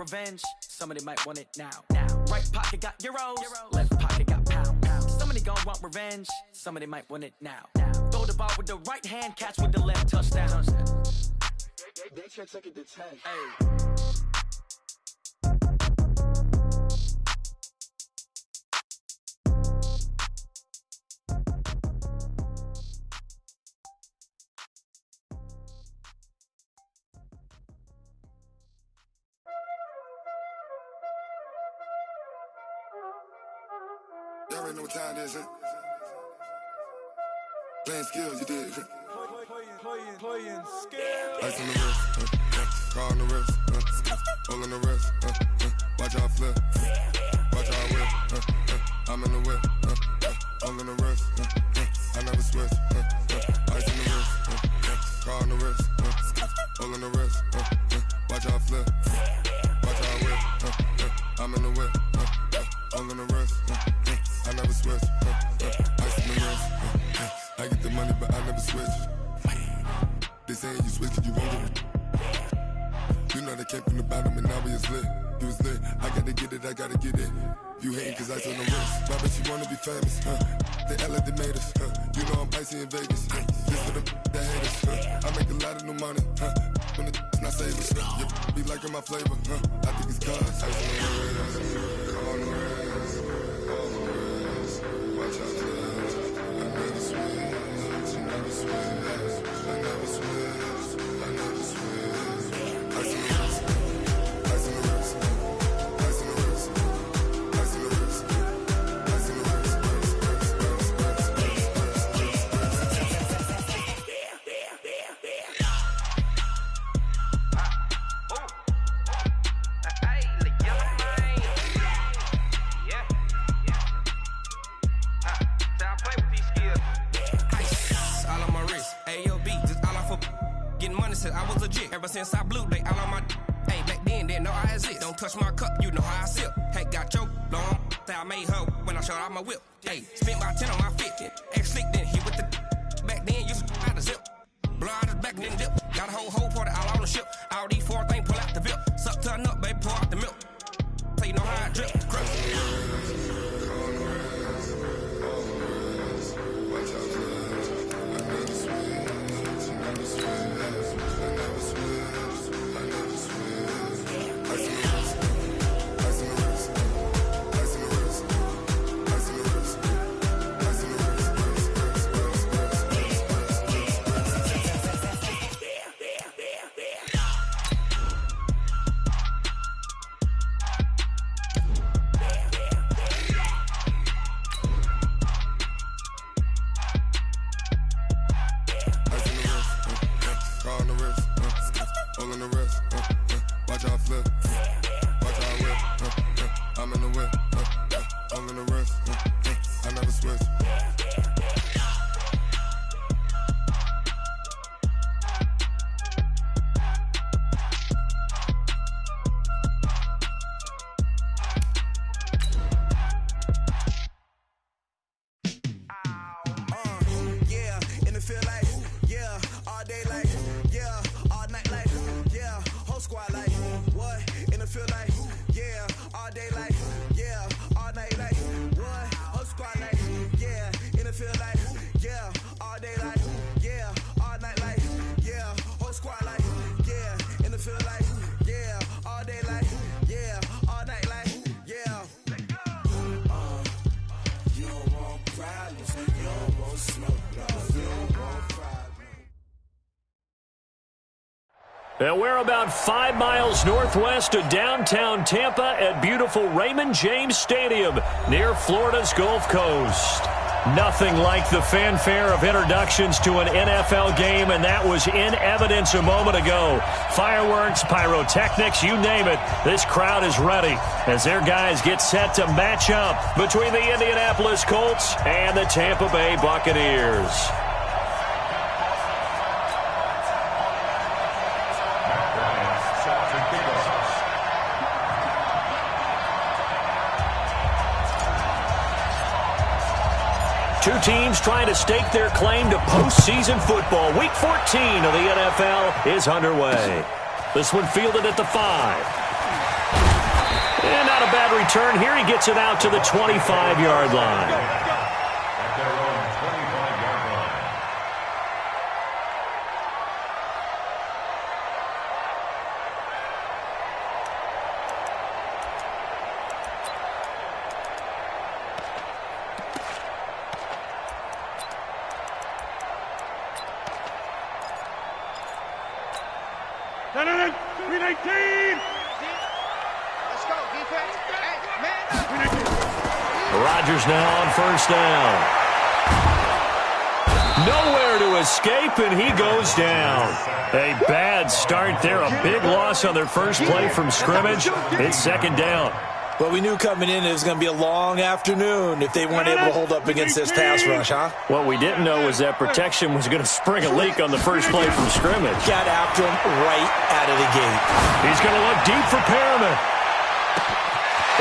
revenge. Somebody might want it now. Right pocket got euros, left pocket got pounds. Somebody gon' want revenge. Somebody might want it now. Throw the ball with the right hand, catch with the left, touchdown. They can't take it to 10. Hey. Y'all already know what time it is, huh? Playing skills, you did. Playing skills. Ice on the wrist, car on the wrist, hole in the wrist, watch out flip, watch out whip, I'm in the whip, hole in the wrist, I never switch, ice on the wrist, car on the wrist, hole in the wrist, watch out flip, watch out whip, I'm in the whip, hole in the wrist, I never switch, ice on the wrist, I get the money but I never switch. They saying you switch cause you won't get it. You know they came from the bottom and now we is lit. You was lit, I gotta get it, I gotta get it. You hating cause ice on the wrist. Why bet you wanna be famous, They act like they made us, You know I'm icy in Vegas, This for the that hate us, I make a lot of new money, When it's not savers, You be liking my flavor, I think it's cause ice on the wrist, on the wrist, on the wrist. Watch out for this, I never switch, I never switch. I never switch, I never switch. Ice in the wrist, ice in the wrist, ice in the wrist, ice in the wrist, ice in the wrist, I was legit. Ever since I blew, they all on my hey, back then, didn't know I exist. Don't touch my cup, you know how I sip. Hey, got choked, long. Say I made her when I showed out my whip. Hey, spent my 10 on my fit. Ex-slick, then hit with the back then, used to out the zip. Blow out his back and then dip. Got a whole party all on the ship. All these four things, pull out the VIP. Suck to a nut, baby, pour out the milk. So you know how I drip. And we're about 5 miles northwest of downtown Tampa at beautiful Raymond James Stadium near Florida's Gulf Coast. Nothing like the fanfare of introductions to an NFL game, and that was in evidence a moment ago. Fireworks, pyrotechnics, you name it. This crowd is ready as their guys get set to match up between the Indianapolis Colts and the Tampa Bay Buccaneers. Two teams trying to stake their claim to postseason football. Week 14 of the NFL is underway. This one fielded at the 5. And not a bad return here. He gets it out to the 25-yard line. Rodgers now on first down. Nowhere to escape, and he goes down. A bad start there. A big loss on their first play from scrimmage. It's second down. Well, we knew coming in it was going to be a long afternoon if they weren't able to hold up against this pass rush, huh? What we didn't know was that protection was going to spring a leak on the first play from scrimmage. Got after him right out of the gate. He's going to look deep for Perriman.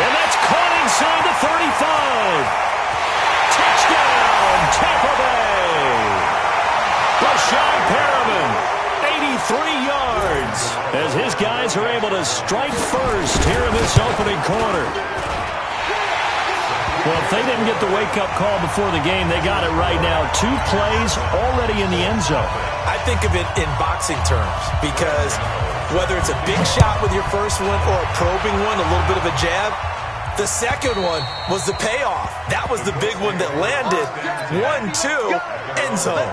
And that's caught inside the 35. Touchdown, Tampa Bay. Rashad Perriman, 83 yards, as his guys are able to strike first here in this opening quarter. Well, if they didn't get the wake-up call before the game, they got it right now. 2 plays already in the end zone. I think of it in boxing terms because whether it's a big shot with your first one or a probing one, a little bit of a jab, the second one was the payoff. That was the big one that landed. 1-2, end zone.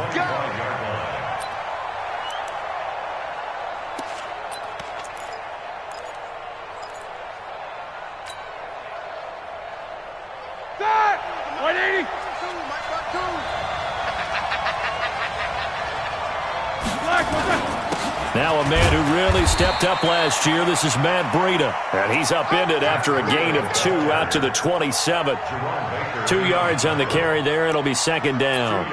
Now a man who really stepped up last year. This is Matt Breida. And he's upended after a gain of 2 out to the 27. 2 yards on the carry there. It'll be second down.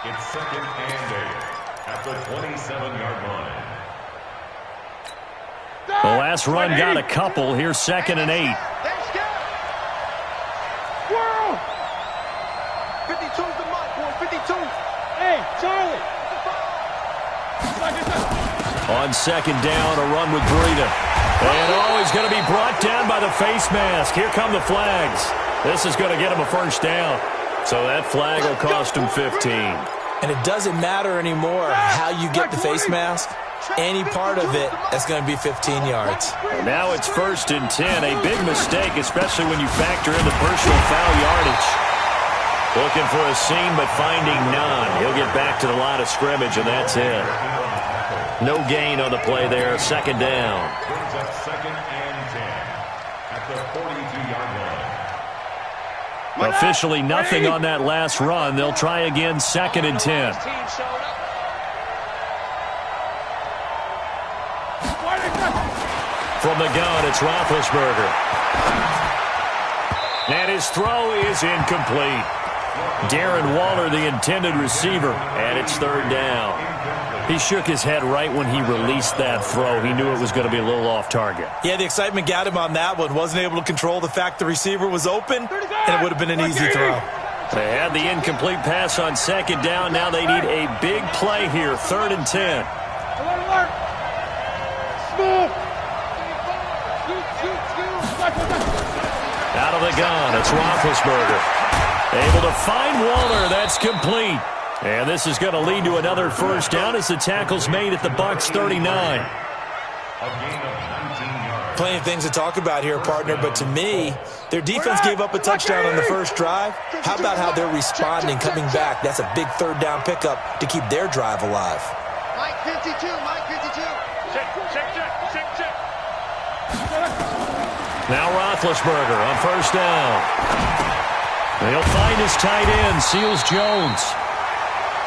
It's second and 8 at the 27-yard line. The last run got a couple. Here's second and 8. 52's the mark, boy. 52. Hey, Charlie. On second down, a run with Breida. And he's going to be brought down by the face mask. Here come the flags. This is going to get him a first down. So that flag will cost him 15. And it doesn't matter anymore how you get the face mask. Any part of it, that's going to be 15 yards. And now it's first and 10. A big mistake, especially when you factor in the personal foul yardage. Looking for a seam, but finding none. He'll get back to the line of scrimmage, and that's it. No gain on the play there. Second down. Brings up second and 10 at the 42-yard line. Officially nothing on that last run. They'll try again, second and 10. From the gun, it's Roethlisberger. And his throw is incomplete. Darren Waller, the intended receiver, and it's third down. He shook his head right when he released that throw. He knew it was going to be a little off target. Yeah, the excitement got him on that one. Wasn't able to control the fact the receiver was open, and it would have been an easy throw. They had the incomplete pass on second down. Now they need a big play here, third and 10. Out of the gun, it's Roethlisberger. Able to find Waller. That's complete. And this is going to lead to another first down as the tackle's made at the Bucs 39. Plenty of things to talk about here, partner, but to me, their defense gave up a touchdown on the first drive. How about how they're responding, coming back? That's a big third down pickup to keep their drive alive. Mike 52, Mike 52. Check. Now Roethlisberger on first down. He'll find his tight end, Seals Jones.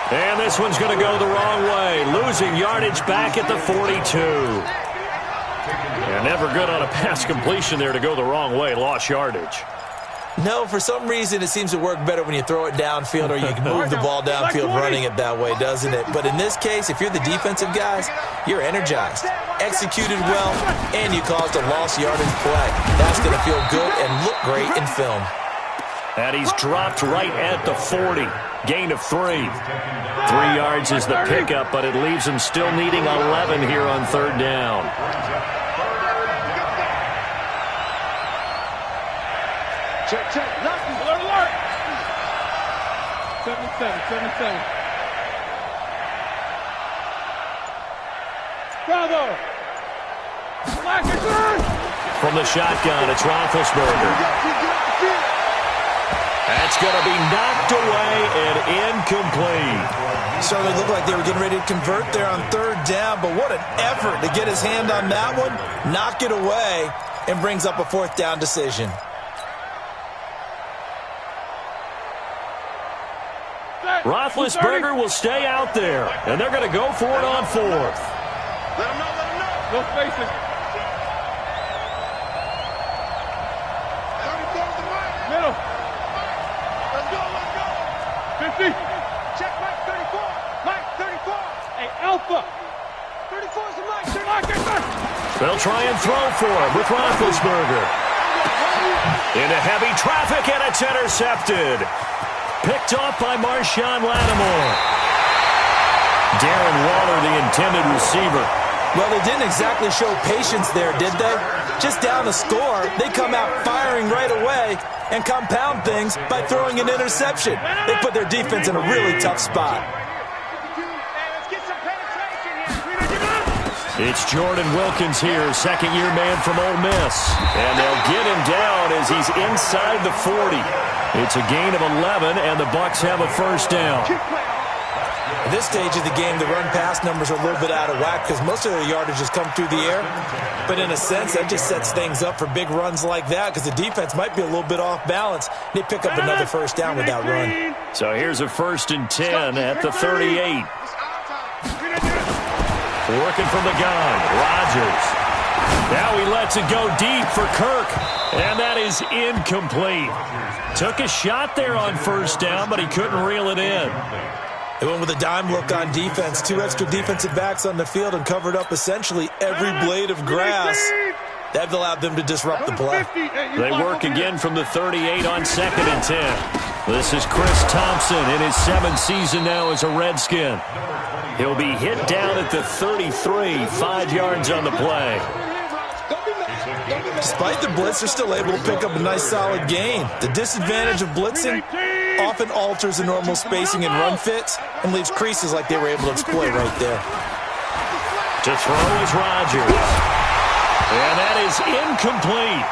And this one's going to go the wrong way. Losing yardage back at the 42. And never good on a pass completion there to go the wrong way. Lost yardage. No, for some reason it seems to work better when you throw it downfield or you can move the ball downfield running it that way, doesn't it? But in this case, if you're the defensive guys, you're energized, executed well, and you caused a lost yardage play. That's going to feel good and look great in film. And he's dropped right at the 40. Gain of 3. 3 yards is the pickup, but it leaves him still needing 11 here on third down. Check, check. Alert, alert. 7-7. Bravo. From the shotgun, it's Roethlisberger. That's going to be knocked away and incomplete. Certainly looked like they were getting ready to convert there on third down, but what an effort to get his hand on that one, knock it away, and brings up a fourth down decision. Roethlisberger will stay out there, and they're going to go for it on fourth. Let him know. No spacing. Middle. Let's go. 50. Check Mike 34. Mike 34. Hey, Alpha. 34 is the Mike. They'll try and throw for him with Roethlisberger. Into heavy traffic, and it's intercepted. Picked off by Marshawn Lattimore. Darren Waller, the intended receiver. Well, they didn't exactly show patience there, did they? Just down a score, they come out firing right away and compound things by throwing an interception. They put their defense in a really tough spot. It's Jordan Wilkins here, second-year man from Ole Miss. And they'll get him down as he's inside the 40. It's a gain of 11, and the Bucs have a first down. At this stage of the game, the run-pass numbers are a little bit out of whack because most of their yardage has come through the air. But in a sense, that just sets things up for big runs like that because the defense might be a little bit off balance. They pick up another first down with that run. So here's a 1st and 10 at the 38. Working from the gun, Rodgers. Now he lets it go deep for Kirk, and that is incomplete. Took a shot there on first down, but he couldn't reel it in. They went with a dime look on defense. 2 extra defensive backs on the field and covered up essentially every blade of grass. That allowed them to disrupt the play. They work again from the 38 on 2nd and 10. This is Chris Thompson in his 7th season now as a Redskin. He'll be hit down at the 33, 5 yards on the play. Despite the blitz, they're still able to pick up a nice solid gain. The disadvantage of blitzing often alters the normal spacing and run fits and leaves creases like they were able to exploit right there. To throw is Rodgers. And that is incomplete.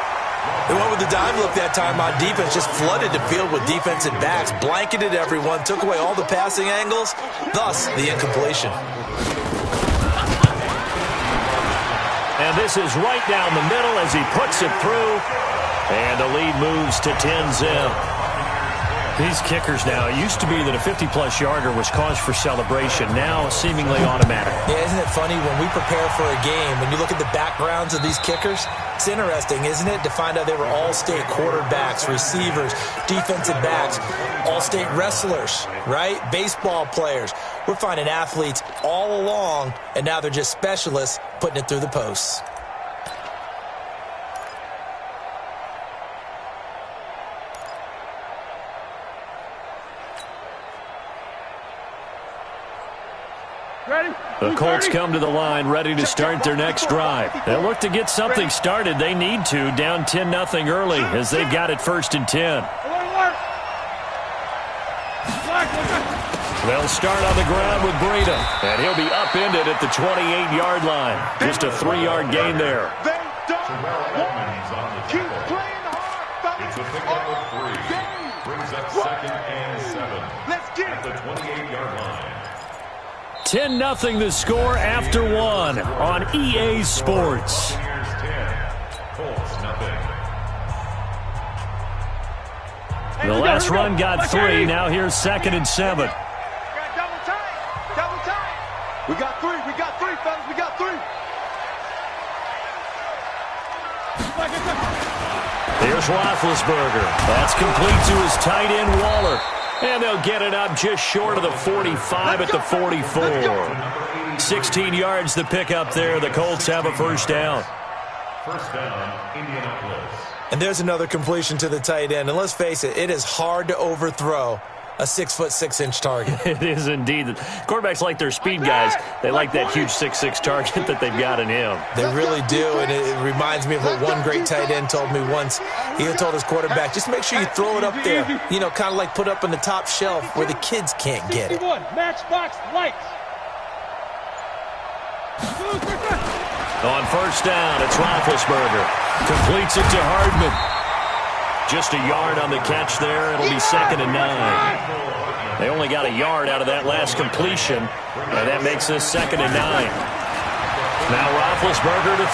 They went with the dime look that time on defense, just flooded the field with defensive backs, blanketed everyone, took away all the passing angles, thus the incompletion. And this is right down the middle as he puts it through. And the lead moves to 10-zip. These kickers now, it used to be that a 50-plus yarder was cause for celebration, now seemingly automatic. Yeah, isn't it funny when we prepare for a game, when you look at the backgrounds of these kickers, it's interesting, isn't it, to find out they were all-state quarterbacks, receivers, defensive backs, all-state wrestlers, right? Baseball players. We're finding athletes all along, and now they're just specialists putting it through the posts. The Colts come to the line ready to start their next drive. They'll look to get something started. They need to, down 10-0 early as they've got it 1st and 10. They'll start on the ground with Breida, and he'll be upended at the 28-yard line. Just a 3-yard gain there. Keep playing hard, It's a pickup of 3. Brings up 2nd and 7. Let's get at the 28-yard line. 10-0 the score after 1 on EA Sports. Here's 10. Colts nothing. The last run got 3. Now here's 2nd and 7. double time. We got 3, fellas, we got 3. Here's Roethlisberger. That's complete to his tight end, Waller. And they'll get it up just short of the 45 at the 44. 16 yards the pickup there. The Colts have a first down. First down, Indianapolis. And there's another completion to the tight end. And let's face it, it is hard to overthrow a 6'6" target. It is indeed. Quarterbacks like their speed guys. They like that huge 6'6" target that they've got in him. They really do, and it reminds me of what one great tight end told me once. He told his quarterback, just make sure you throw it up there, you know, kind of like put up on the top shelf where the kids can't get it. Matchbox lights. On first down, it's Roethlisberger. Completes it to Hardman. Just a yard on the catch there. It'll be 2nd and 9. They only got a yard out of that last completion, and that makes this 2nd and 9. Now Roethlisberger to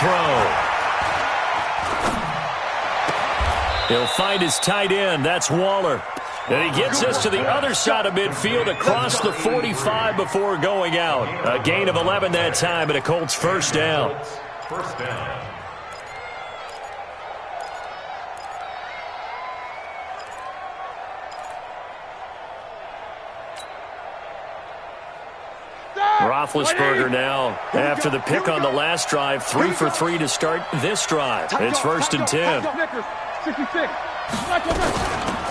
throw. He'll find his tight end. That's Waller. And he gets us to the other side of midfield across the 45 before going out. A gain of 11 that time, and a Colts first down. First down. Roethlisberger now, after the pick on the last drive, 3 for 3 to start this drive. It's 1st and 10. 66.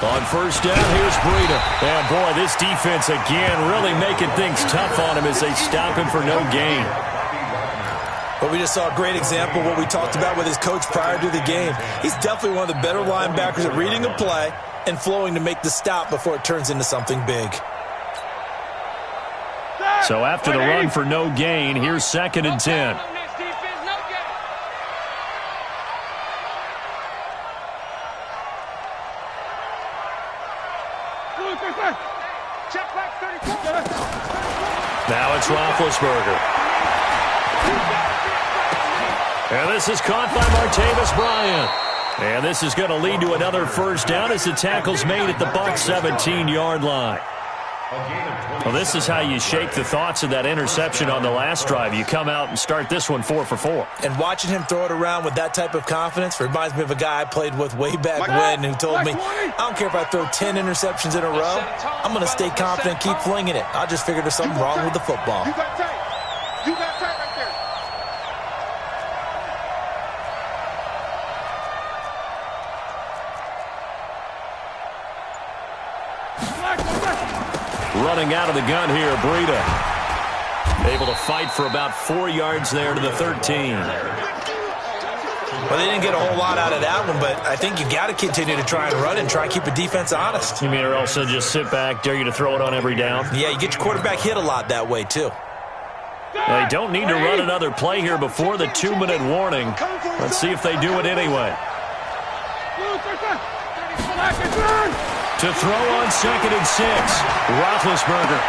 On first down, here's Breida. And boy, this defense again really making things tough on him as they stop him for no gain. But we just saw a great example of what we talked about with his coach prior to the game. He's definitely one of the better linebackers at reading a play and flowing to make the stop before it turns into something big. So after the run for no gain, here's 2nd and 10. Now it's Roethlisberger. And this is caught by Martavis Bryant. And this is going to lead to another first down as the tackle's made at the Bucs 17-yard line. Well, this is how you shake the thoughts of that interception on the last drive. You come out and start this one 4 for 4. And watching him throw it around with that type of confidence reminds me of a guy I played with way back when who told me, I don't care if I throw 10 interceptions in a row. I'm going to stay confident, keep flinging it. I just figured there's something wrong with the football. You got tight. You got tight right there. Running out of the gun here, Breida. Able to fight for about 4 yards there to the 13. Well, they didn't get a whole lot out of that one, but I think you got to continue to try and run and try and keep the defense honest. You mean or also just sit back, dare you to throw it on every down? Yeah, you get your quarterback hit a lot that way, too. They don't need to run another play here before the 2-minute warning. Let's see if they do it anyway. To throw on 2nd and 6, Roethlisberger.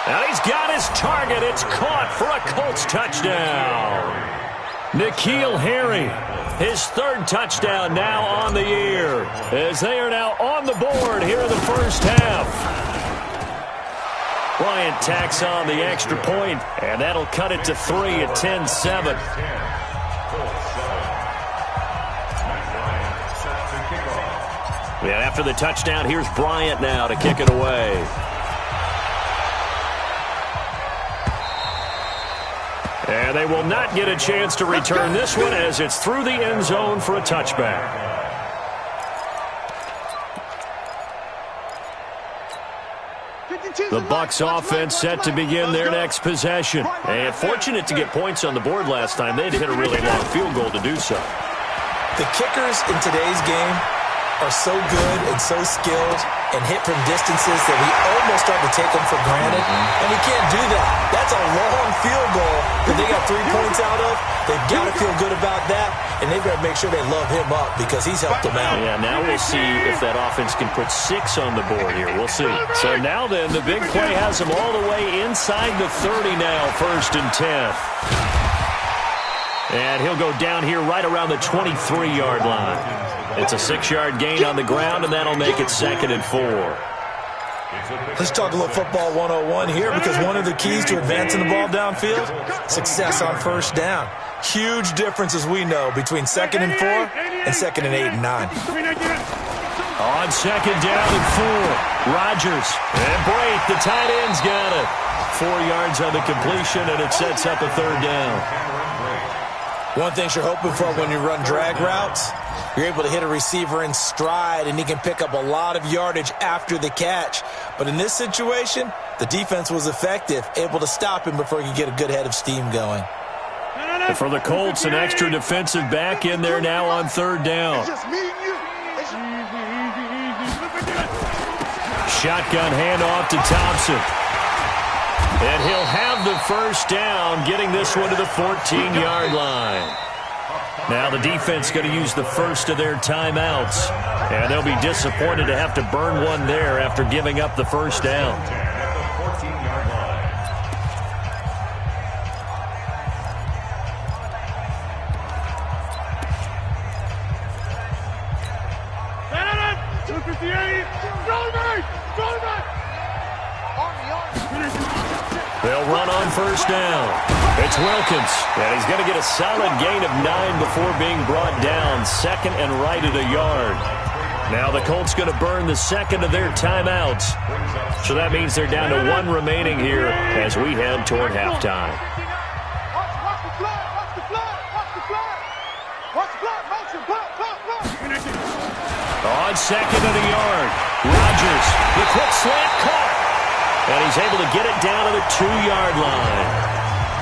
And he's got his target. It's caught for a Colts touchdown. N'Keal Harry, his 3rd touchdown now on the year, as they are now on the board here in the first half. Bryant tacks on the extra point, and that'll cut it to 3 at 10-7. Yeah, after the touchdown, here's Bryant now to kick it away. And they will not get a chance to return this one as it's through the end zone for a touchback. The Bucs offense set to begin their next possession. And fortunate to get points on the board last time. They had to hit a really long field goal to do so. The kickers in today's game are so good and so skilled and hit from distances that we almost start to take them for granted. And you can't do that. That's a long field goal that they got 3 points out of. They've got to feel good about that, and they've got to make sure they love him up because he's helped them out. Yeah, now we'll see if that offense can put 6 on the board here. We'll see. So now then, the big play has them all the way inside the 30 now, 1st and 10. And he'll go down here right around the 23-yard line. It's a 6-yard gain on the ground, and that'll make it 2nd and 4. Let's talk a little football 101 here because one of the keys to advancing the ball downfield, success on first down. Huge difference, as we know, between 2nd and 4 and 2nd and 8 and 9. On 2nd down and 4, Rodgers and Brate, the tight end's got it. 4 yards on the completion, and it sets up a 3rd down. One thing you're hoping for when you run drag routes, you're able to hit a receiver in stride, and he can pick up a lot of yardage after the catch. But in this situation, the defense was effective, able to stop him before he could get a good head of steam going. And for the Colts, an extra defensive back in there now on third down. Shotgun handoff to Thompson. And he'll have the first down, getting this one to the 14-yard line. Now the defense going to use the first of their timeouts. And they'll be disappointed to have to burn one there after giving up the first down. They'll run on first down. It's Wilkins, and he's going to get a solid gain of 9 before being brought down. Second and right at a yard. Now the Colts going to burn the second of their timeouts. So that means they're down to 1 remaining here as we head toward halftime. On second and a yard, Rodgers, the quick slant caught. And he's able to get it down to the 2-yard line.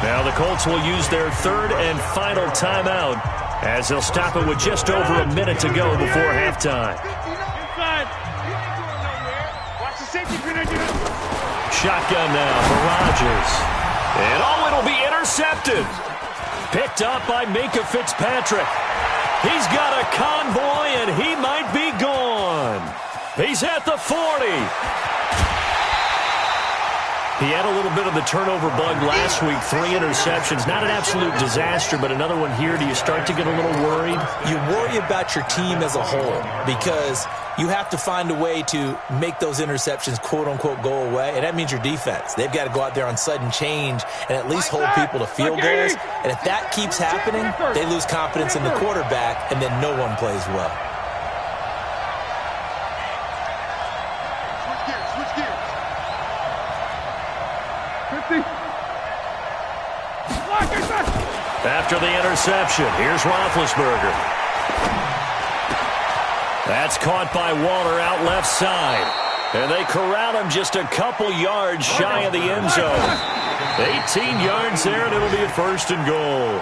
Now the Colts will use their third and final timeout as they'll stop it with just over a minute to go before halftime. Shotgun now for Rodgers. And it'll be intercepted. Picked up by Minkah Fitzpatrick. He's got a convoy, and he might be gone. He's at the 40. He had a little bit of the turnover bug last week, 3 interceptions. Not an absolute disaster, but another one here. Do you start to get a little worried? You worry about your team as a whole because you have to find a way to make those interceptions, quote-unquote, go away, and that means your defense. They've got to go out there on sudden change and at least hold people to field goals, and if that keeps happening, they lose confidence in the quarterback, and then no one plays well. After the interception, here's Roethlisberger. That's caught by Waller out left side. And they corral him just a couple yards shy of the end zone. 18 yards there, and it'll be a first and goal.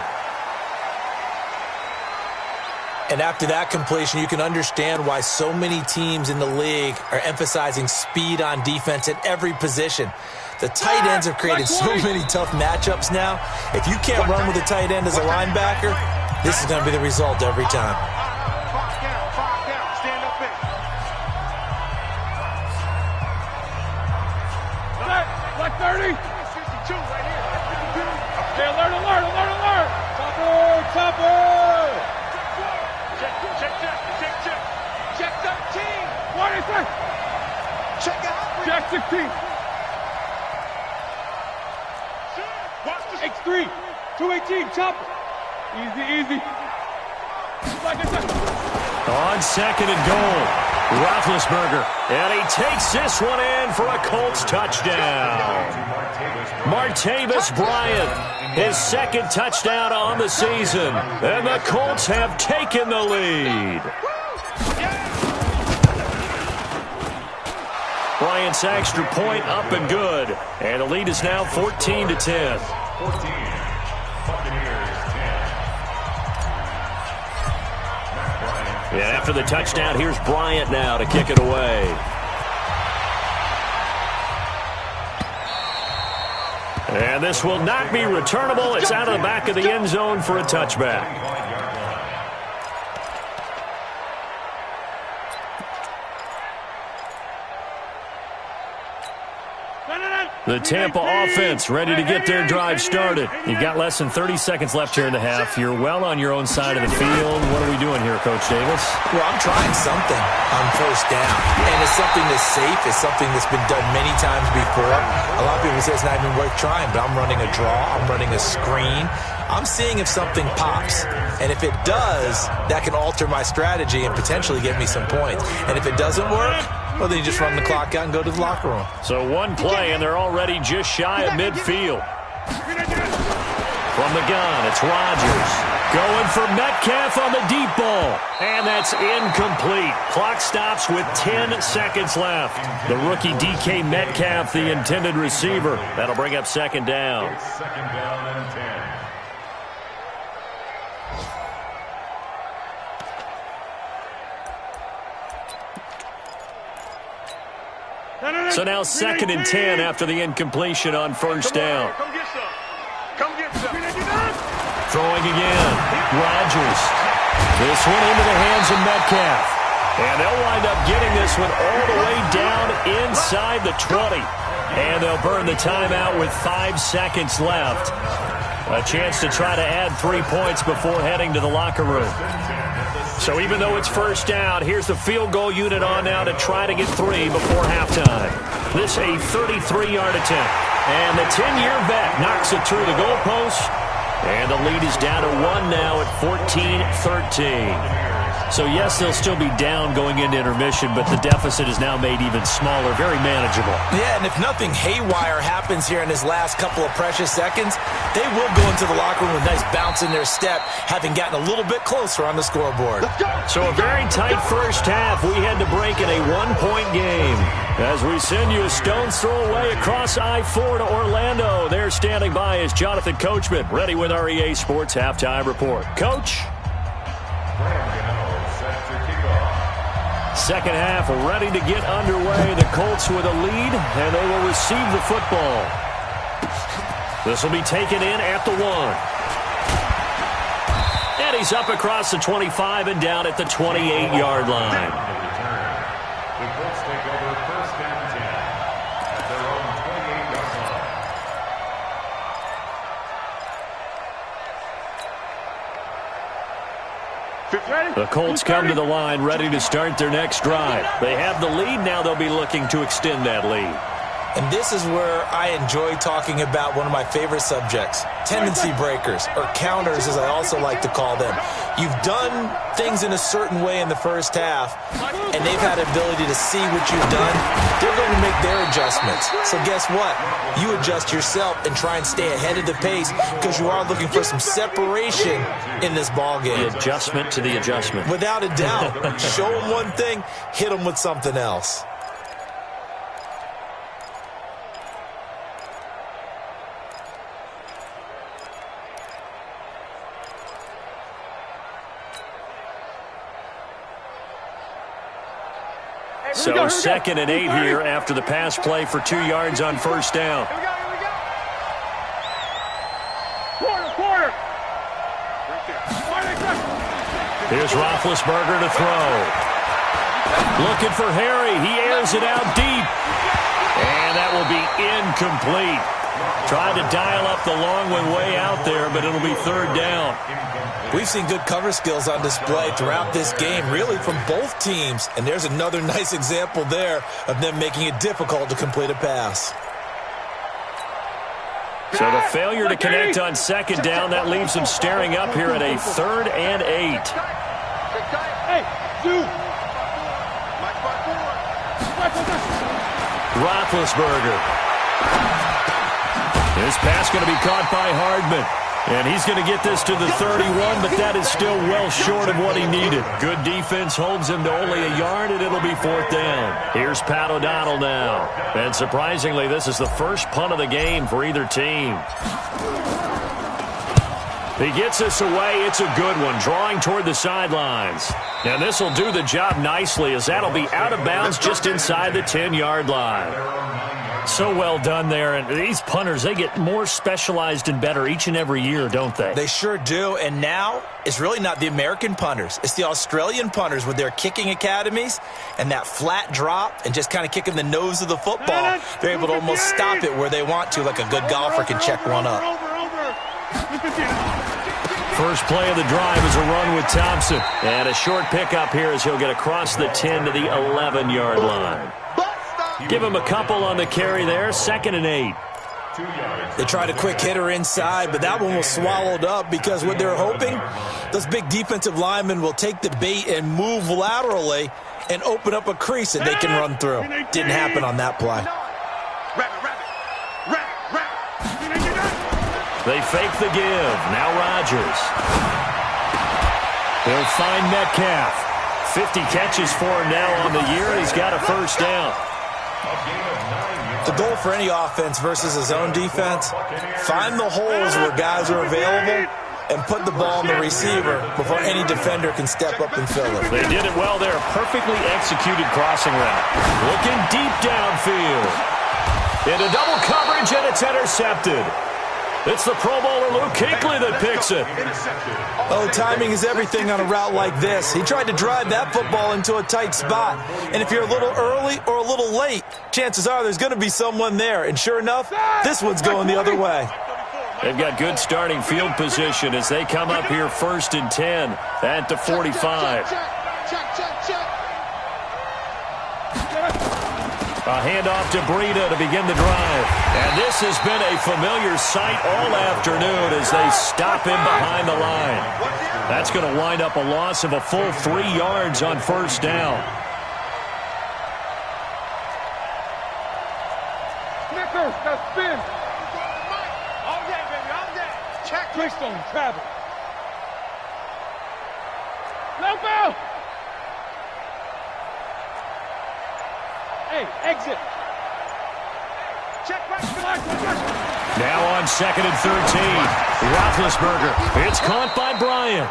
And after that completion, you can understand why so many teams in the league are emphasizing speed on defense at every position. The tight ends have created so many tough matchups now. If you can't run with a tight end as a linebacker, this is going to be the result every time. Black 30. 52 right here. Okay, alert. Topper. Check 13. What is that? Check 16. X3, 218, chopper. Easy. On second and goal, Roethlisberger, and he takes this one in for a Colts touchdown. Martavis Bryant, his second touchdown on the season, and the Colts have taken the lead. Bryant's extra point up and good, and the lead is now 14-10. 14, Buccaneers 10. And after the touchdown, here's Bryant now to kick it away. And this will not be returnable. It's out of the back of the end zone for a touchback. The Tampa offense ready to get their drive started. You've got less than 30 seconds left here in the half. You're well on your own side of the field. What are we doing here, Coach Davis? Well, I'm trying something on first down. And it's something that's safe. It's something that's been done many times before. A lot of people say it's not even worth trying, but I'm running a draw. I'm running a screen. I'm seeing if something pops. And if it does, that can alter my strategy and potentially get me some points. And if it doesn't work, well, then you just run the clock out and go to the locker room. So one play, and they're already just shy of midfield. From the gun, it's Rodgers. Going for Metcalf on the deep ball. And that's incomplete. Clock stops with 10 seconds left. The rookie DK Metcalf, the intended receiver. That'll bring up second down. It's second down and 10. So now second and 10 after the incompletion on first down. Come get some. Come get some. Throwing again. Rodgers. This one into the hands of Metcalf. And they'll wind up getting this one all the way down inside the 20. And they'll burn the timeout with 5 seconds left. A chance to try to add 3 points before heading to the locker room. So even though it's first down, here's the field goal unit on now to try to get 3 before halftime. This a 33-yard attempt. And the 10-year vet knocks it through the goalpost. And the lead is down to 1 now at 14-13. So, yes, they'll still be down going into intermission, but the deficit is now made even smaller, very manageable. Yeah, and if nothing haywire happens here in his last couple of precious seconds, they will go into the locker room with a nice bounce in their step, having gotten a little bit closer on the scoreboard. So a very tight first half. We had to break in a 1-point game. As we send you a stone's throw away across I-4 to Orlando. There standing by is Jonathan Coachman, ready with our EA Sports Halftime Report. Coach? Second half ready to get underway. The Colts with a lead, and they will receive the football. This will be taken in at the 1. And he's up across the 25 and down at the 28-yard line. The Colts take over first and 10 at their own 28-yard line. The Colts come to the line ready to start their next drive. They have the lead. Now they'll be looking to extend that lead. And this is where I enjoy talking about one of my favorite subjects, tendency breakers, or counters as I also like to call them. You've done things in a certain way in the first half, and they've had the ability to see what you've done. They're going to make their adjustments. So guess what? You adjust yourself and try and stay ahead of the pace because you are looking for some separation in this ball game. The adjustment to the adjustment. Without a doubt. Show them one thing, hit them with something else. So second and 8 here after the pass play for 2 yards on first down. Here we go. Quarter. Here's Roethlisberger to throw. Looking for Harry. He airs it out deep. And that will be incomplete. Tried to dial up the long one way out there, but it'll be third down. We've seen good cover skills on display throughout this game, really from both teams. And there's another nice example there of them making it difficult to complete a pass. So the failure to connect on second down, that leaves them staring up here at a 3rd and 8. Hey, Sue. Roethlisberger. This pass going to be caught by Hardman. And he's going to get this to the 31, but that is still well short of what he needed. Good defense holds him to only a yard, and it'll be 4th down. Here's Pat O'Donnell now. And surprisingly, this is the first punt of the game for either team. He gets this away. It's a good one, drawing toward the sidelines. And this will do the job nicely, as that'll be out of bounds just inside the 10-yard line. So well done there. And these punters, they get more specialized and better each and every year, don't they? They sure do. And now it's really not the American punters. It's the Australian punters with their kicking academies and that flat drop and just kind of kicking the nose of the football. They're able to almost stop it where they want to, like a good golfer can check one up. First play of the drive is a run with Thompson. And a short pickup here as he'll get across the 10 to the 11-yard line. Give him a couple on the carry there. 2nd and 8. They tried a quick hitter inside, but that one was swallowed up because what they're hoping, those big defensive linemen will take the bait and move laterally and open up a crease that they can run through. Didn't happen on that play. They fake the give. Now Rodgers. They'll find Metcalf. 50 catches for him now on the year, and he's got a first down. The goal for any offense versus his own defense, find the holes where guys are available and put the ball in the receiver before any defender can step up and fill it. They did it well there. Perfectly executed crossing route. Looking deep downfield. Into double coverage, and it's intercepted. It's the Pro Bowler Luke Kuechly that picks it. Oh, timing is everything on a route like this. He tried to drive that football into a tight spot. And if you're a little early or a little late, chances are there's going to be someone there. And sure enough, this one's going the other way. They've got good starting field position as they come up here 1st and 10 at the 45. A handoff to Breida to begin the drive. And this has been a familiar sight all afternoon as they stop him behind the line. That's going to wind up a loss of a full 3 yards on first down. Snickers, now spin. All day, baby, all day. Check. Twist on travel. No bell. Hey, exit. Check back. Now on 2nd and 13. Roethlisberger. It's caught by Bryant.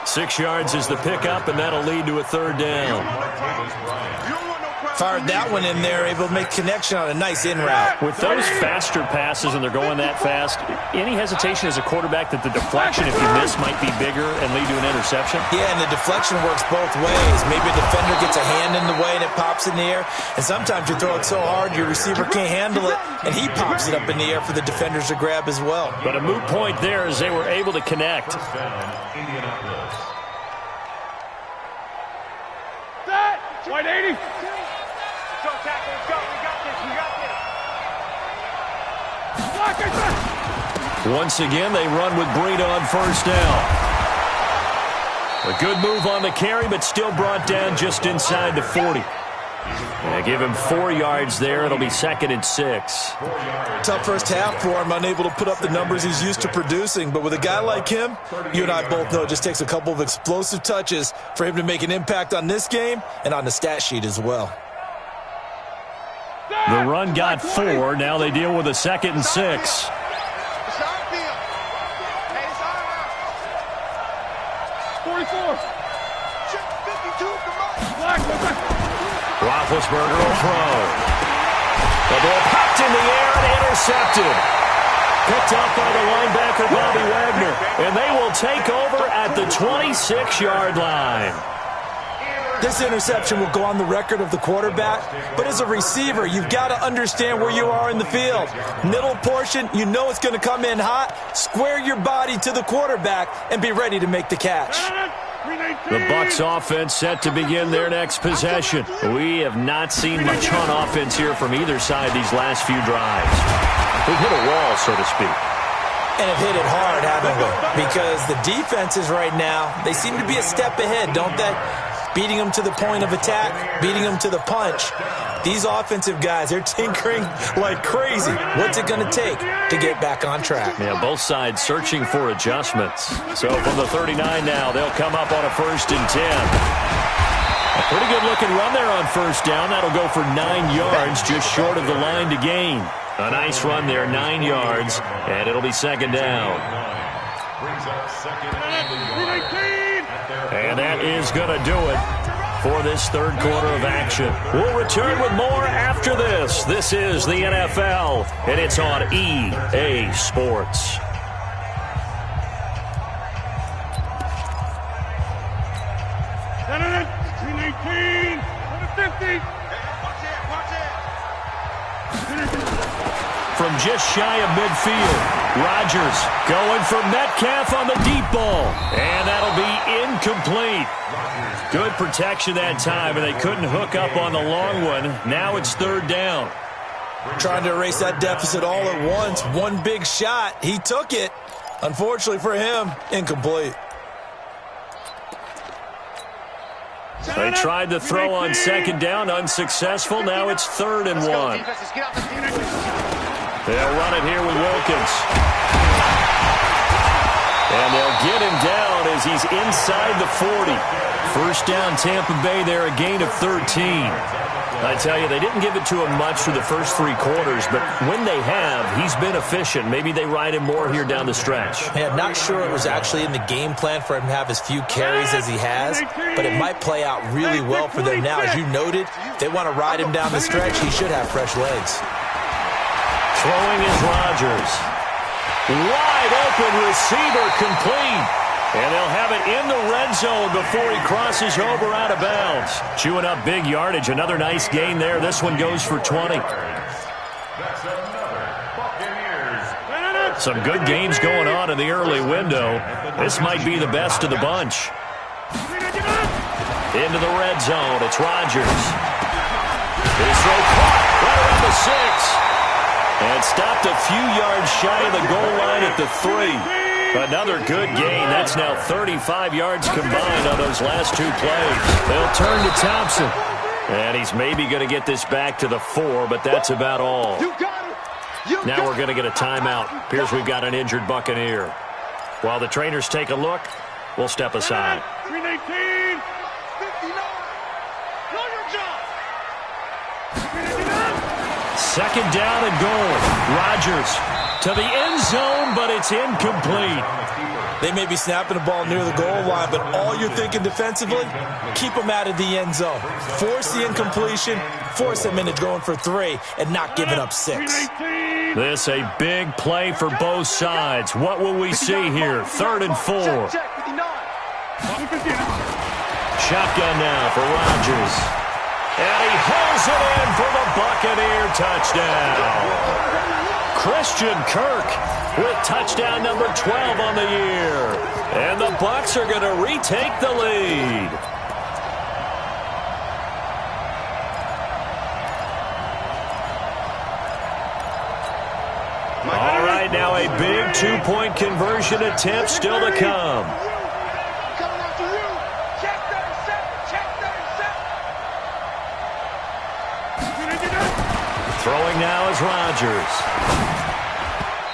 6 yards is the pickup, and that'll lead to a 3rd down. Fired that one in there, able to make connection on a nice in route. With those faster passes and they're going that fast, any hesitation as a quarterback that the deflection, if you miss, might be bigger and lead to an interception? Yeah, and the deflection works both ways. Maybe a defender gets a hand in the way and it pops in the air. And sometimes you throw it so hard your receiver can't handle it, and he pops it up in the air for the defenders to grab as well. But a moot point there as they were able to connect. White 80. Once again, they run with Breida on first down. A good move on the carry, but still brought down just inside the 40. They give him 4 yards there. It'll be 2nd and 6. Tough first half for him, unable to put up the numbers he's used to producing. But with a guy like him, you and I both know it just takes a couple of explosive touches for him to make an impact on this game and on the stat sheet as well. The run got 4. Now they deal with a 2nd and 6. Roethlisberger will throw. The ball popped in the air and intercepted. Picked up by the linebacker, Bobby Wagner. And they will take over at the 26-yard line. This interception will go on the record of the quarterback, but as a receiver, you've got to understand where you are in the field. Middle portion, you know it's going to come in hot. Square your body to the quarterback and be ready to make the catch. The Bucs offense set to begin their next possession. We have not seen much on offense here from either side these last few drives. We've hit a wall, so to speak. And have hit it hard, haven't we? Because the defenses right now, they seem to be a step ahead, don't they? Beating them to the point of attack, beating them to the punch. These offensive guys, they're tinkering like crazy. What's it going to take to get back on track? Yeah, both sides searching for adjustments. So from the 39 now, they'll come up on a 1st and 10. A pretty good-looking run there on first down. That'll go for 9 yards, just short of the line to gain. A nice run there, 9 yards, and it'll be 2nd down. And that is going to do it for this 3rd quarter of action. We'll return with more after this. This is the NFL, and it's on EA Sports. From just shy of midfield, Rodgers going for Metcalf on the deep ball. And that'll be incomplete. Good protection that time, and they couldn't hook up on the long one. Now it's 3rd down. Trying to erase that deficit all at once. One big shot. He took it. Unfortunately for him, incomplete. They tried to throw on 2nd down, unsuccessful. Now it's 3rd and 1. They'll run it here with Wilkins. And they'll get him down as he's inside the 40. First down, Tampa Bay there, a gain of 13. I tell you, they didn't give it to him much through the first 3 quarters, but when they have, he's been efficient. Maybe they ride him more here down the stretch. Yeah, I'm not sure it was actually in the game plan for him to have as few carries as he has, but it might play out really well for them now. As you noted, if they want to ride him down the stretch, he should have fresh legs. Throwing is Rodgers. Wide open receiver complete. And they'll have it in the red zone before he crosses over out of bounds. Chewing up big yardage. Another nice gain there. This one goes for 20. That's another Buccaneers. Some good games going on in the early window. This might be the best of the bunch. Into the red zone. It's Rodgers. His throw caught right around the 6. And stopped a few yards shy of the goal line at the 3. Another good gain. That's now 35 yards combined on those last 2 plays. They'll turn to Thompson. And he's maybe going to get this back to the 4, but that's about all. Now we're going to get a timeout. Appears we've got an injured Buccaneer. While the trainers take a look, we'll step aside. 319, 59. Know your job. Second down and goal. Rodgers to the end zone, but it's incomplete. They may be snapping the ball near the goal line, but all you're thinking defensively, keep them out of the end zone. Force the incompletion, force them into going for 3, and not giving up 6. This a big play for both sides. What will we see here? 3rd and 4. Shotgun now for Rodgers. And he hauls it in for the Buccaneer touchdown. Christian Kirk with touchdown number 12 on the year. And the Bucs are going to retake the lead. All right, now a big 2-point conversion attempt still to come. Coming after you. Check 37. Check 37. Throwing now is Rodgers.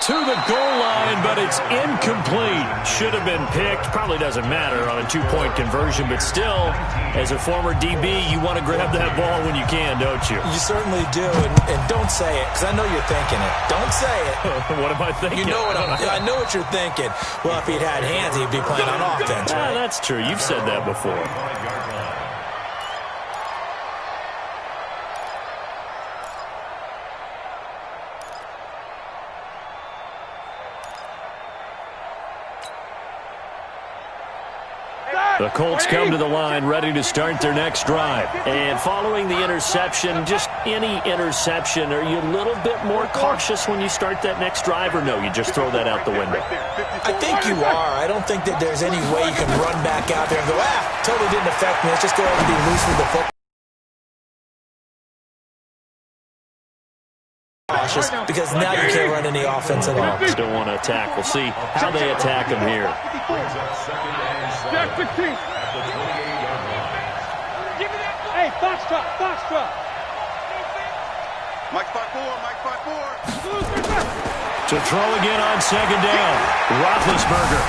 To the goal line, but it's incomplete. Should have been picked. Probably doesn't matter on a 2-point conversion, but still, as a former DB, you want to grab that ball when you can, don't you? You certainly do, and don't say it, because I know you're thinking it. Don't say it. What am I thinking? You know what I know what you're thinking. Well, if he'd had hands, he'd be playing on offense, right? That's true. You've said that before. The Colts come to the line ready to start their next drive. And following the interception, just any interception, are you a little bit more cautious when you start that next drive, or no, you just throw that out the window? I think you are. I don't think that there's any way you can run back out there and go, totally didn't affect me. Let's just go ahead and be loose with the football. Because now you can't run any offense at all. Still want to attack. We'll see how they attack him here. Jack 16. Give me that. Hey, Foxtrot, Foxtrot. Mike 5-4, Mike 5-4. To throw again on second down, Roethlisberger.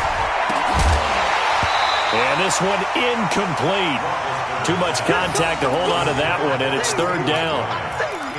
And this one incomplete. Too much contact to hold on to that one, and it's 3rd down.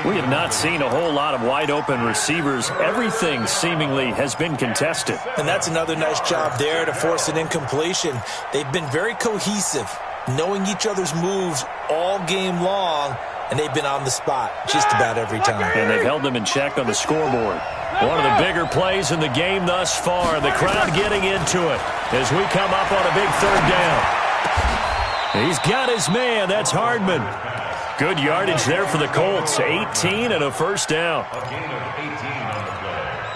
We have not seen a whole lot of wide-open receivers. Everything seemingly has been contested. And that's another nice job there to force an incompletion. They've been very cohesive, knowing each other's moves all game long, and they've been on the spot just about every time. And they've held them in check on the scoreboard. One of the bigger plays in the game thus far. The crowd getting into it as we come up on a big 3rd down. He's got his man. That's Hardman. Good yardage there for the Colts. 18 and a first down.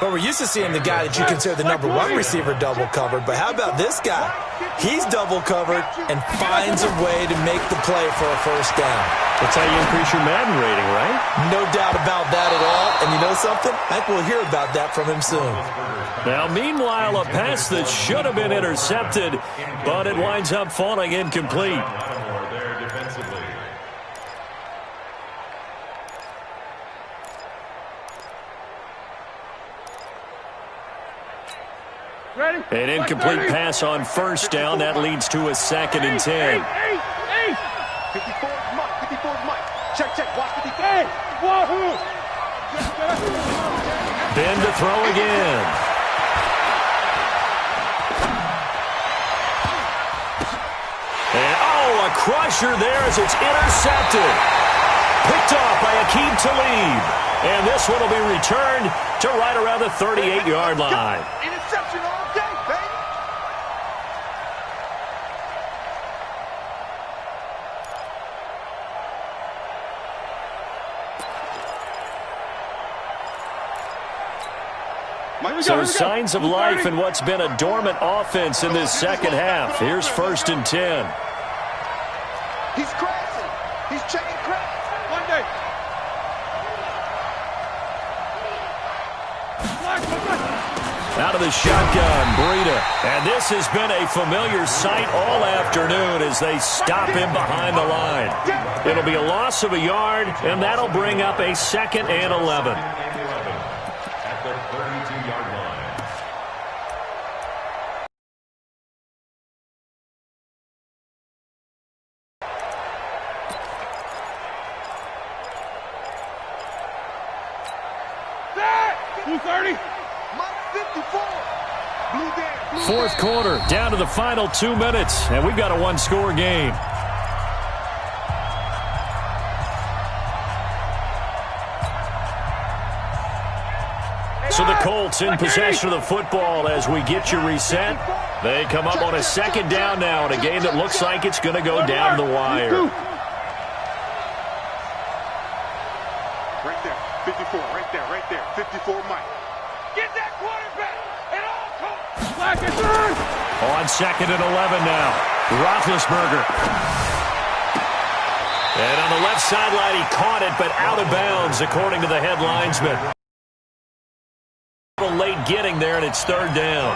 But we're used to seeing the guy that you consider the number 1 receiver double covered. But how about this guy? He's double covered and finds a way to make the play for a first down. That's how you increase your Madden rating, right? No doubt about that at all. And you know something? I think we'll hear about that from him soon. Now, meanwhile, a pass that should have been intercepted, but it winds up falling incomplete. An incomplete pass on first down. That leads to a 2nd and 10. 54 Mike. 54 Mike. Check. Watch 54. Wahoo! Ben to throw again. And, a crusher there as it's intercepted. Picked off by Aqib Talib. And this one will be returned to right around the 38-yard line. Interception all day, baby. So signs of life in what's been a dormant offense in this second half. Here's 1st and 10. He's crashing. He's checking crash. One day. Out of the shotgun, Breida. And this has been a familiar sight all afternoon as they stop him behind the line. It'll be a loss of a yard, and that'll bring up a 2nd and 11. At the 32-yard line. Fourth quarter, down to the final 2 minutes, and we've got a one-score game. So the Colts in possession of the football as we get you reset. They come up on a 2nd down now in a game that looks like it's going to go down the wire. Right there, 54, right there, 54 Mike. Get that quarterback and all Colts. On 2nd and 11 now, Roethlisberger. And on the left sideline, he caught it, but out of bounds, according to the head linesman. A little late getting there, and it's 3rd down.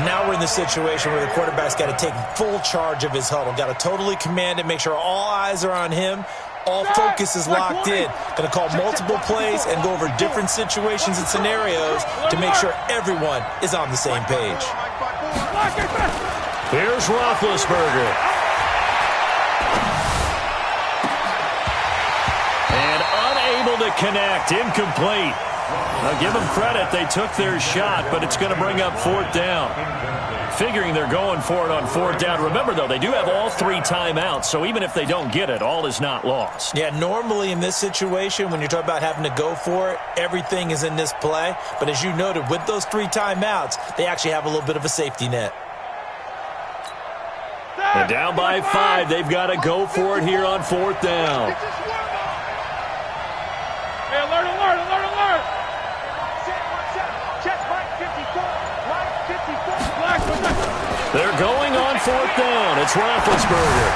Now we're in the situation where the quarterback's got to take full charge of his huddle. Got to totally command it, make sure all eyes are on him. All focus is locked in. Going to call multiple plays and go over different situations and scenarios to make sure everyone is on the same page. Here's Roethlisberger. And unable to connect. Incomplete. Now give them credit. They took their shot, but it's going to bring up 4th down. Figuring they're going for it on 4th down. Remember, though, they do have all 3 timeouts, so even if they don't get it, all is not lost. Yeah, normally in this situation, when you're talking about having to go for it, everything is in this play. But as you noted, with those 3 timeouts, they actually have a little bit of a safety net. And down by 5, they've got to go for it here on 4th down. Hey, alert, alert, alert, alert! Check Mike 54. Mike 54. They're going on 4th down. It's Roethlisberger.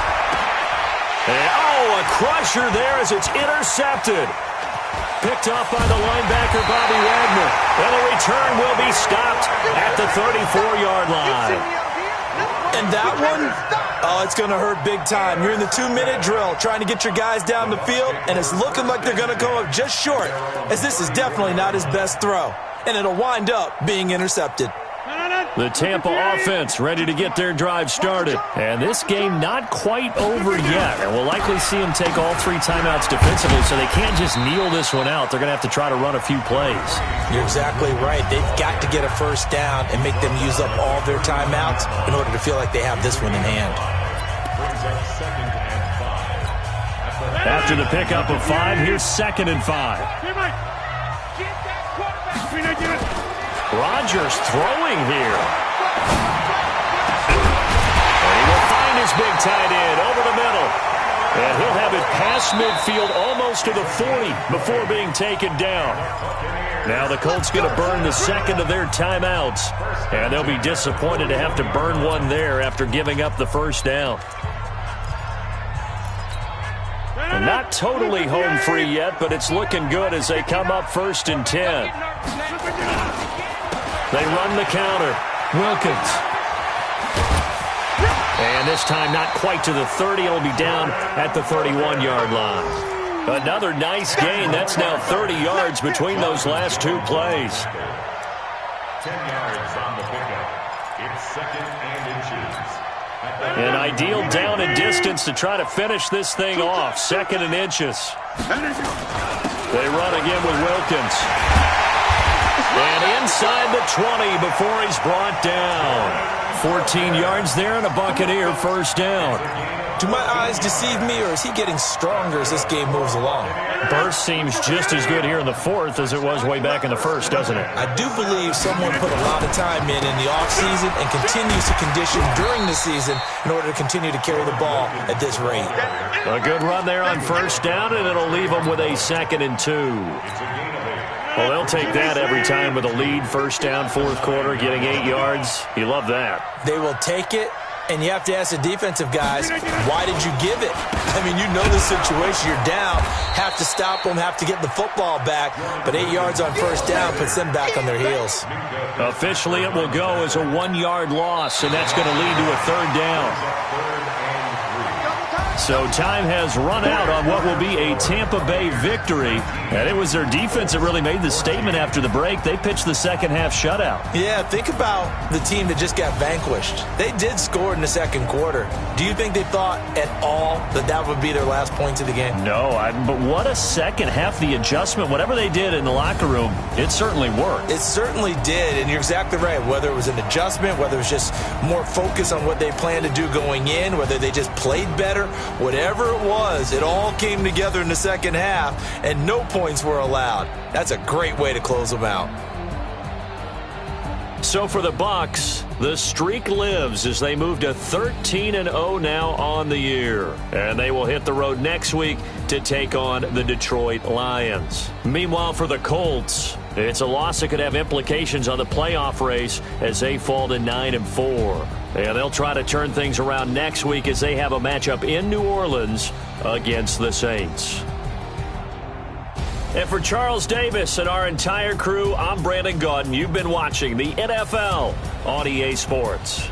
And, a crusher there as it's intercepted. Picked off by the linebacker, Bobby Wagner. And the return will be stopped at the 34-yard line. And that one, it's going to hurt big time. You're in the 2-minute drill trying to get your guys down the field, and it's looking like they're going to come up just short, as this is definitely not his best throw. And it'll wind up being intercepted. The Tampa offense ready to get their drive started. And this game not quite over yet. And we'll likely see them take all 3 timeouts defensively, so they can't just kneel this one out. They're going to have to try to run a few plays. You're exactly right. They've got to get a 1st down and make them use up all their timeouts in order to feel like they have this one in hand. After the pickup of 5, here's 2nd and 5. Rodgers throwing here. And he will find his big tight end over the middle. And he'll have it past midfield almost to the 40 before being taken down. Now the Colts going to burn the 2nd of their timeouts. And they'll be disappointed to have to burn one there after giving up the 1st down. And not totally home free yet, but it's looking good as they come up 1st and 10. They run the counter. Wilkins. And this time not quite to the 30. It'll be down at the 31-yard line. Another nice gain. That's now 30 yards between those last 2 plays. 10 yards on the pickup. second and inches. An ideal down and distance to try to finish this thing off. Second and inches. They run again with Wilkins. And inside the 20 before he's brought down. 14 yards there and a Buccaneer first down. Do my eyes deceive me, or is he getting stronger as this game moves along? Burst seems just as good here in the fourth as it was way back in the first, doesn't it? I do believe someone put a lot of time in the offseason and continues to condition during the season in order to continue to carry the ball at this rate. A good run there on first down, and it'll leave them with a 2nd and 2. Well, they'll take that every time with a lead. First down, fourth quarter, getting 8 yards. You love that. They will take it, and you have to ask the defensive guys, why did you give it? I mean, you know the situation. You're down, have to stop them, have to get the football back, but 8 yards on first down puts them back on their heels. Officially, it will go as a 1-yard loss, and that's going to lead to a 3rd down. So time has run out on what will be a Tampa Bay victory. And it was their defense that really made the statement after the break. They pitched the second-half shutout. Yeah, think about the team that just got vanquished. They did score in the second quarter. Do you think they thought at all that that would be their last points of the game? No, but what a second half. The adjustment, whatever they did in the locker room, it certainly worked. It certainly did, and you're exactly right. Whether it was an adjustment, whether it was just more focus on what they planned to do going in, whether they just played better, whatever it was, it all came together in the second half, and no points were allowed. That's a great way to close them out. So for the Bucs, the streak lives as they move to 13-0 now on the year. And they will hit the road next week to take on the Detroit Lions. Meanwhile, for the Colts, it's a loss that could have implications on the playoff race as they fall to 9-4. And they'll try to turn things around next week as they have a matchup in New Orleans against the Saints. And for Charles Davis and our entire crew, I'm Brandon Gaudin. You've been watching the NFL on EA Sports.